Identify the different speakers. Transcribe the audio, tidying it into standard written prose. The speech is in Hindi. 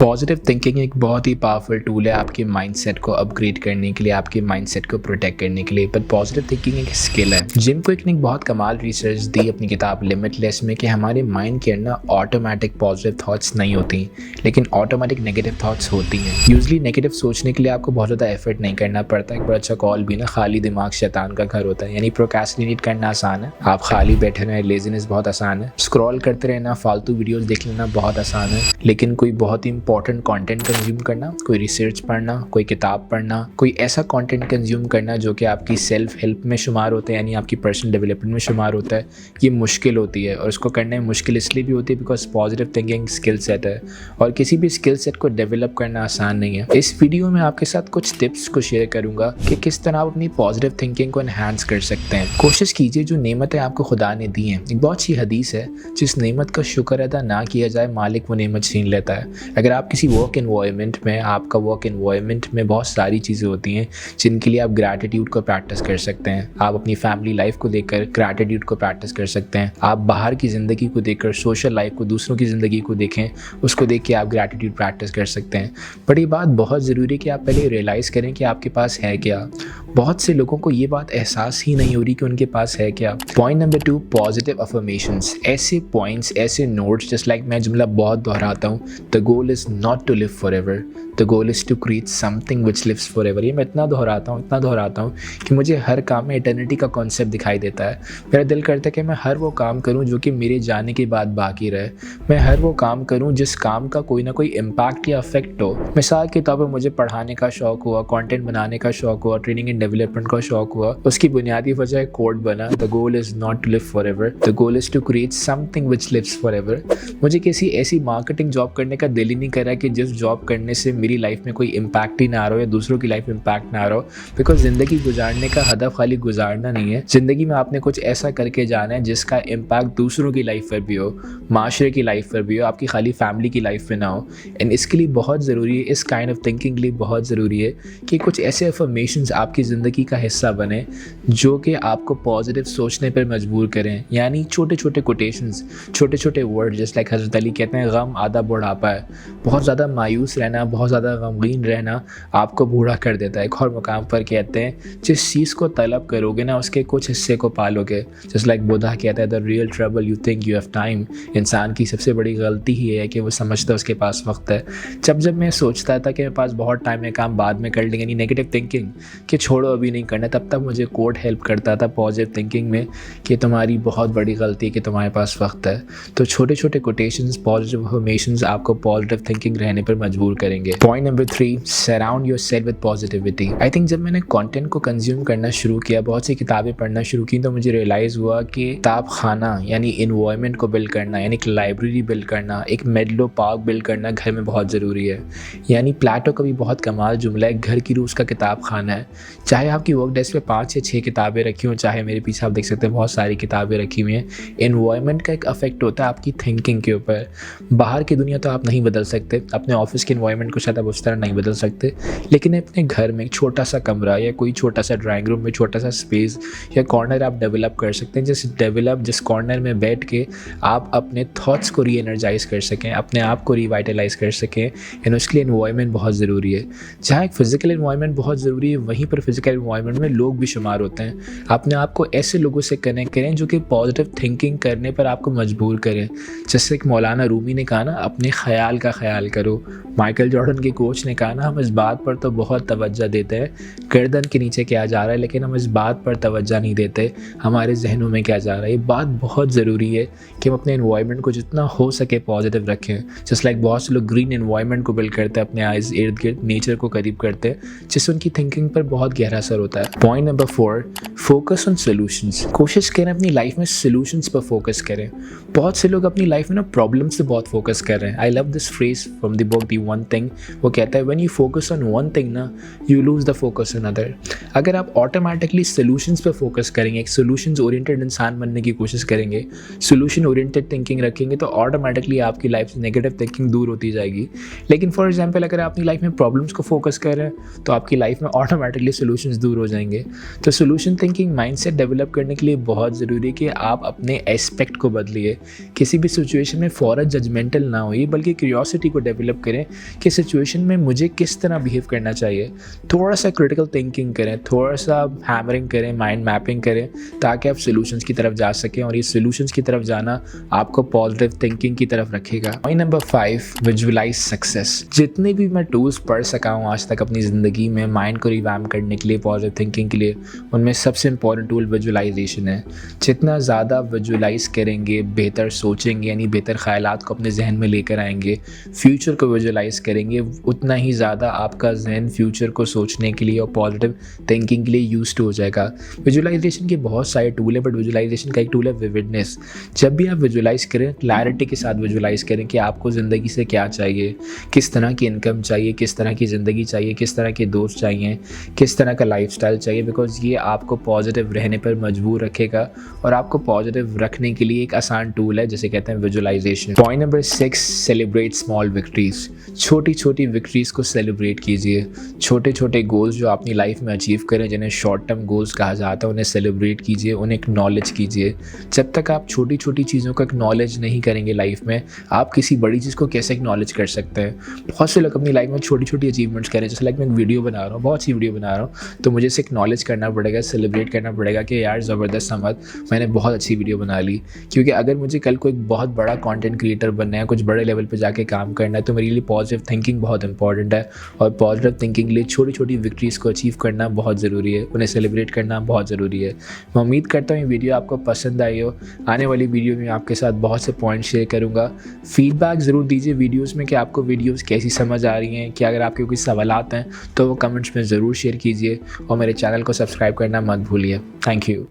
Speaker 1: पॉजिटिव थिंकिंग एक बहुत ही पावरफुल टूल है आपके माइंडसेट को अपग्रेड करने के लिए, आपके माइंडसेट को प्रोटेक्ट करने के लिए। पर पॉजिटिव थिंकिंग एक स्किल है। जिम क्विक ने एक बहुत कमाल रिसर्च दी अपनी किताब लिमिटलेस में कि हमारे माइंड के अंदर ऑटोमेटिक पॉजिटिव थॉट्स नहीं होती, लेकिन ऑटोमेटिक नेगेटिव थॉट्स होती हैं। यूजली नेगेटिव सोचने के लिए आपको बहुत ज़्यादा एफर्ट नहीं करना पड़ता। एक बड़ा अच्छा कॉल भी ना, खाली दिमाग शैतान का घर होता है। यानी प्रोक्रेस्टिनेट करना आसान है, आप खाली बैठे रहें, लेजीनेस बहुत आसान है, स्क्रॉल करते रहना, फालतू वीडियोस देख लेना बहुत आसान है। लेकिन कोई बहुत ही इंपॉर्टेंट कंटेंट कंज्यूम करना, कोई रिसर्च पढ़ना, कोई किताब पढ़ना, कोई ऐसा कंटेंट कंज्यूम करना जो कि आपकी सेल्फ हेल्प में शुमार होता है, यानी आपकी पर्सनल डेवलपमेंट में शुमार होता है, ये मुश्किल होती है। और उसको करने में मुश्किल इसलिए भी होती है because positive thinking skill set है, और किसी भी स्किल सेट को डेवलप करना आसान नहीं है। इस वीडियो में आपके साथ कुछ टिप्स को शेयर करूंगा कि किस तरह आप अपनी पॉजिटिव थिंकिंग को एनहांस कर सकते हैं। कोशिश कीजिए जो नेमतें आपको खुदा ने दी हैं, एक बहुत सी हदीस है, जिस नेमत का शुक्र अदा ना किया जाए मालिक वो नेमत छीन लेता है। अगर आप किसी वर्क एनवायरनमेंट में, आपका वर्क एनवायरनमेंट में बहुत सारी चीज़ें होती हैं जिनके लिए आप ग्रैटिट्यूड को प्रैक्टिस कर सकते हैं। आप अपनी फैमिली लाइफ को देखकर ग्रैटिट्यूड को प्रैक्टिस कर सकते हैं। आप बाहर की ज़िंदगी को देखकर, सोशल लाइफ को, दूसरों की ज़िंदगी को देखें, उसको देख के आप ग्रैटिट्यूड प्रैक्टिस कर सकते हैं। बट ये बात बहुत ज़रूरी है कि आप पहले रियलाइज़ करें कि आपके पास है क्या। बहुत से लोगों को ये बात एहसास ही नहीं हो रही कि उनके पास है क्या। Point number 2, positive affirmations. ऐसे पॉइंट्स, ऐसे नोट्स, जस्ट लाइक मैं जुमला बहुत दोहराता हूँ, the goal is not to live forever, the goal is to create something which lives forever. ये मैं इतना दोहराता हूँ कि मुझे हर काम में इटर्निटी का कॉन्सेप्ट दिखाई देता है। मेरा दिल करता है कि मैं हर वो काम करूँ जो कि मेरे जाने के बाद बाकी रहे। मैं हर वो काम करूँ जिस काम का कोई ना कोई इम्पैक्ट या इफेक्ट हो। मिसाल के तौर पर मुझे पढ़ाने का शौक हुआ, कंटेंट बनाने का शौक हुआ, ट्रेनिंग एंड डेवलपमेंट का शौक हुआ, उसकी बुनियादी वजह कोड बना, the goal is not to live forever, the goal is to create something which lives forever. मुझे किसी ऐसी मार्केटिंग जॉब करने का दिल ही नहीं कर रहा कि जिस जॉब करने से मेरी लाइफ में कोई इम्पैक्ट ही ना आ रहा हो या दूसरों की लाइफ में इम्पैक्ट ना आ रहा हो। बिकॉज ज़िंदगी गुजारने का हदफ खाली गुजारना नहीं है। ज़िंदगी में आपने कुछ ऐसा करके जाना है जिसका इम्पैक्ट दूसरों की लाइफ पर भी हो, माशरे की लाइफ पर भी हो, आपकी खाली फैमिली की लाइफ में ना हो। एंड इसके लिए बहुत ज़रूरी है, इस काइंड ऑफ थिंकिंग के लिए बहुत ज़रूरी है कि कुछ ऐसे अफर्मेशंस आपकी ज़िंदगी का हिस्सा बने जो कि आपको पॉजिटिव सोचने पर मजबूर करें। यानी छोटे छोटे कोटेशंस, छोटे छोटे वर्ड, जस्ट लाइक हज़रत अली कहते हैं, गम आधा बुढ़ापा है। बहुत ज़्यादा मायूस रहना, बहुत ज़्यादा गमगीन रहना आपको बूढ़ा कर देता है। एक और मकाम पर कहते हैं, जिस चीज़ को तलब करोगे ना उसके कुछ हिस्से को पालोगे। जस्ट लाइक बुद्धा कहता है, the real trouble you think you have time. इंसान की सबसे बड़ी गलती ही है कि वो समझता है उसके पास वक्त है। जब मैं सोचता था कि मेरे पास बहुत टाइम है, काम बाद में कर लेंगे, यानी नेगेटिव थिंकिंग कि छोड़ो अभी नहीं करना, तब तक मुझे कोट हेल्प करता था पॉजिटिव थिंकिंग में कि तुम्हारी बहुत बड़ी गलती है कि तुम्हारे पास वक्त है। तो छोटे छोटे कोटेशंस, पॉजिटिव अफर्मेशंस आपको पॉजिटिव थिंकिंग रहने पर मजबूर करेंगे। Point number 3, surround yourself with positivity. I think जब मैंने कंटेंट को कंज्यूम करना शुरू किया, बहुत सी किताबें पढ़ना शुरू की, तो मुझे रियलाइज़ हुआ कि किताब खाना यानी इन्वायरमेंट को बिल्ड करना, यानी एक लाइब्रेरी बिल्ड करना, एक मेडलो पार्क बिल्ड करना घर में बहुत ज़रूरी है। यानी प्लेटो का भी बहुत कमाल जुमला है, घर की रूह उसका किताब खाना है। चाहे आपकी वर्क डेस्क पे 5 या 6 किताबें रखी हों, चाहे मेरे पीछे आप देख सकते हैं बहुत सारी किताबें रखी हुई हैं, इन्वायरमेंट का एक अफेक्ट होता है आपकी थिंकिंग के ऊपर। बाहर की दुनिया तो आप नहीं बदल सकते, अपने ऑफिस के इन्वायरमेंट को शायद आप उस तरह नहीं बदल सकते, लेकिन अपने घर में एक छोटा सा कमरा या कोई छोटा सा ड्राइंग रूम में छोटा सा स्पेस या कॉर्नर आप डेवलप कर सकते हैं। जिस कॉर्नर में बैठ के आप अपने थॉट्स को री एनर्जाइज कर सकें, अपने आप को रिवाइटलाइज कर सकें। एंड उसके लिए इन्वायरमेंट बहुत ज़रूरी है। जहाँ एक फिजिकल इन्वायरमेंट बहुत ज़रूरी है, वहीं पर फिजिकल इन्वायरमेंट में लोग भी शुमार होते हैं। अपने आप को ऐसे लोगों से कनेक्ट करें जो कि पॉजिटिव थिंकिंग करने पर आपको मजबूर करें। जैसे एक मौलाना रूमी ने कहा ना, अपने ख्याल का ख्याल करो। माइकल जॉर्डन के कोच ने कहा ना, हम इस बात पर तो बहुत तवज्जो देते हैं गर्दन के नीचे क्या जा रहा है, लेकिन हम इस बात पर तवज्जो नहीं देते हमारे जहनों में क्या जा रहा है। ये बात बहुत ज़रूरी है कि हम अपने एनवायरनमेंट को जितना हो सके पॉजिटिव रखें। जस्ट लाइक बहुत से लोग ग्रीन एनवायरनमेंट को बिल्ड करते हैं, अपने इर्द गिर्द नेचर को करीब करते हैं, जिससे उनकी थिंकिंग पर बहुत गहरा असर होता है। Point number 4, focus on solutions. कोशिश करें अपनी लाइफ में सोल्यूशंस पर फोकस करें। बहुत से लोग अपनी लाइफ में ना प्रॉब्लम्स से बहुत फोकस कर रहे हैं। I love this phrase from the book the one thing. वो कहता है, when you focus on one thing ना, you lose the focus on other. अगर आप ऑटोमेटिकली सोल्यूशंस पर फोकस करेंगे, एक सोल्यूशंस ओरिएंटेड इंसान बनने की कोशिश करेंगे, सोल्यूशन ओरिएंटेड थिंकिंग रखेंगे, तो ऑटोमेटिकली आपकी लाइफ से नेगेटिव थिंकिंग दूर होती जाएगी। लेकिन फॉर एग्जांपल अगर आप अपनी लाइफ में प्रॉब्लम्स को फोकस कर रहे हैं, तो आपकी लाइफ में ऑटोमेटिकली सोल्यूशंस दूर हो जाएंगे। तो सोल्यूशन थिंकिंग माइंडसेट डेवलप करने के लिए बहुत ज़रूरी है कि आप अपने एस्पेक्ट को बदलिए। किसी भी सिचुएशन में फ़ौरन जजमेंटल ना होइए, बल्कि क्यूरियोसिटी एबिलिटी को डेवलप करें कि सिचुएशन में मुझे किस तरह बिहेव करना चाहिए। थोड़ा सा क्रिटिकल थिंकिंग करें, थोड़ा सा हैमरिंग करें, माइंड मैपिंग करें, ताकि आप सॉल्यूशंस की तरफ जा सकें और ये सॉल्यूशंस की तरफ जाना आपको पॉजिटिव थिंकिंग की तरफ रखेगा। Point number 5, visualise success. जितने भी मैं टूल्स पढ़ सका हूँ आज तक अपनी ज़िंदगी में माइंड को रिवैम्प करने के लिए, पॉजिटिव थिंकिंग के लिए, उनमें सबसे इंपॉर्टेंट टूल विजुअलाइजेशन है। जितना ज़्यादा विजुअलाइज करेंगे, बेहतर सोचेंगे, यानी बेहतर ख्यालात को अपने जहन में लेकर आएंगे, फ्यूचर को विजुअलाइज करेंगे, उतना ही ज़्यादा आपका जहन फ्यूचर को सोचने के लिए और पॉजिटिव थिंकिंग के लिए यूज्ड हो जाएगा। विजुअलाइजेशन के बहुत सारे टूल है, बट विजुअलाइजेशन का एक टूल है विविडनेस। जब भी आप विजुअलाइज करें, क्लैरिटी के साथ विजुअलाइज करें कि आपको ज़िंदगी से क्या चाहिए, किस तरह की इनकम चाहिए, किस तरह की ज़िंदगी चाहिए, किस तरह के दोस्त चाहिए, किस तरह का लाइफस्टाइल चाहिए, बिकॉज ये आपको पॉजिटिव रहने पर मजबूर रखेगा और आपको पॉजिटिव रखने के लिए एक आसान टूल है जिसे कहते हैं visualisation. Point number 6, celebrate small victories. छोटी छोटी विक्ट्रीज को सेलिब्रेट कीजिए। छोटे छोटे गोल्स जो अपनी लाइफ में अचीव करें, जिन्हें शॉर्ट टर्म गोल्स कहा जाता है, उन्हें सेलिब्रेट कीजिए, उन्हें एक्नॉलेज कीजिए। जब तक आप छोटी छोटी चीज़ों को एक्नॉलेज नहीं करेंगे लाइफ में, आप किसी बड़ी चीज़ को कैसे एक्नॉलेज कर सकते हैं। बहुत से लोग अपनी लाइफ में छोटी छोटी अचीवमेंट्स करें, जैसे लाइक मैं एक वीडियो बना रहा हूँ, बहुत सी वीडियो बना रहा हूँ, तो मुझे इसे एक्नॉलेज करना पड़ेगा, सेलिब्रेट करना पड़ेगा कि यार ज़बरदस्त समझ, मैंने बहुत अच्छी वीडियो बना ली। क्योंकि अगर मुझे कल को एक बहुत बड़ा कंटेंट क्रिएटर बनना है, कुछ बड़े लेवल पे जाके काम करना है, तो मेरे लिए पॉजिटिव थिंकिंग बहुत इंपॉर्टेंट है। और पॉजिटिव थिंकिंग के लिए छोटी छोटी विक्ट्रीज़ को अचीव करना बहुत ज़रूरी है, उन्हें सेलिब्रेट करना बहुत ज़रूरी है। मैं उम्मीद करता हूँ ये वीडियो आपको पसंद आई हो। आने वाली वीडियो में आपके साथ बहुत से पॉइंट शेयर करूँगा। फीडबैक ज़रूर दीजिए वीडियोज़ में कि आपको वीडियोज़ कैसी समझ आ रही हैं, कि अगर आपके कोई सवालात हैं तो वो कमेंट्स में ज़रूर शेयर कीजिए और मेरे चैनल को सब्सक्राइब करना मत भूलिए। Thank you.